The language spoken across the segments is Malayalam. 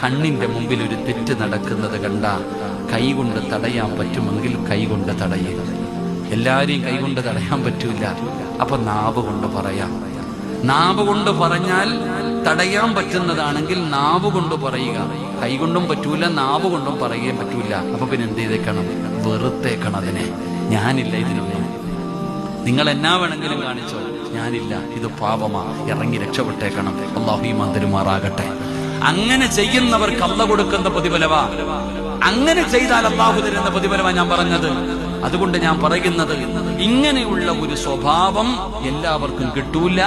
കണ്ണിന്റെ മുമ്പിൽ ഒരു തെറ്റ് നടക്കുന്നത് കണ്ട കൈകൊണ്ട് തടയാൻ പറ്റുമെങ്കിൽ കൈകൊണ്ട് തടയുക. എല്ലാരെയും കൈകൊണ്ട് തടയാൻ പറ്റൂല. അപ്പൊ നാവ് കൊണ്ട് പറയാം. നാവ് കൊണ്ട് പറഞ്ഞാൽ തടയാൻ പറ്റുന്നതാണെങ്കിൽ നാവ് കൊണ്ട് പറയുക. കൈകൊണ്ടും പറ്റൂല, നാവ് കൊണ്ടും പറയുകയും പറ്റൂല. അപ്പൊ പിന്നെ എന്ത് ചെയ്തേക്കണം? വെറുത്തേക്കണം അതിനെ. ഞാനില്ല ഇതിനൊന്നും, നിങ്ങൾ എന്നാ വേണമെങ്കിലും കാണിച്ചോ, ഞാനില്ല, ഇത് പാപമാ, ഇറങ്ങി രക്ഷപ്പെട്ടേക്കണം. അല്ലാഹു ഈമാൻ തരുമാറാകട്ടെ. അങ്ങനെ ചെയ്യുന്നവർക്ക് അല്ലാഹു കൊടുക്കുന്ന പ്രതിഫലവാ. അങ്ങനെ ചെയ്താൽ അല്ലാഹു തരുന്ന പ്രതിഫലമാ ഞാൻ പറഞ്ഞത്. അതുകൊണ്ട് ഞാൻ പറയുന്നത്, ഇങ്ങനെയുള്ള ഒരു സ്വഭാവം എല്ലാവർക്കും കിട്ടൂല.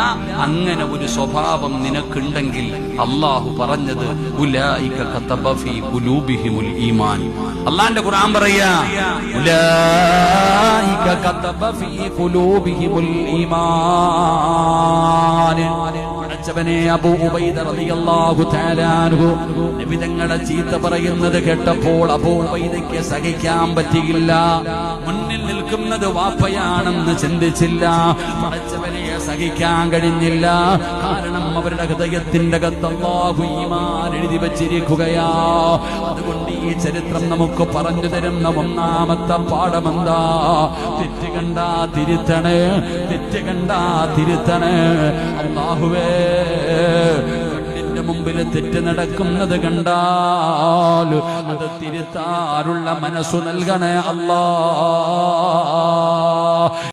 അങ്ങനെ ഒരു സ്വഭാവം നിനക്കുണ്ടെങ്കിൽ അല്ലാഹു പറഞ്ഞത് ഉലൈക കതബ ഫീ ഖുലൂബിഹിമുൽ ഈമാൻ. അല്ലാഹുവിന്റെ ഖുർആൻ പറയാ, ഉലൈക കതബ ഫീ ഖുലൂബിഹിമുൽ ഈമാൻ. അബൂ ഉബൈദ റളിയല്ലാഹു തആല അൻഹു നബി തങ്ങളുടെ ചീത്ത പറയുന്നത് കേട്ടപ്പോൾ അബൂ ഉബൈദയ്ക്ക് സഹിക്കാൻ പറ്റിയില്ല. മുന്നിൽ നിൽക്കുന്നത് വാപ്പയാണെന്ന് ചിന്തിച്ചില്ല. പടച്ചവനെ സഹിക്കാൻ കഴിഞ്ഞില്ല. കാരണം അവരുടെ ഹൃദയത്തിന്റെ അകത്ത് അല്ലാഹു ഈമാൻ എഴുതി വച്ചിരിക്കുകയാ. അതുകൊണ്ട് ഈ ചരിത്രം നമുക്ക് പറഞ്ഞു തരുന്ന ഒന്നാമത്തെ പാഠമെന്താ? തെറ്റ് കണ്ടാ തിരുത്തണേ, തെറ്റ് കണ്ടാ തിരുത്തണേ. അല്ലാഹുവേ, കണ്ണിന്റെ മുമ്പിൽ തെറ്റ് നടക്കുന്നത് കണ്ടാൽ അത് തിരുത്താനുള്ള മനസ്സു നൽകണേ അല്ലാഹ്.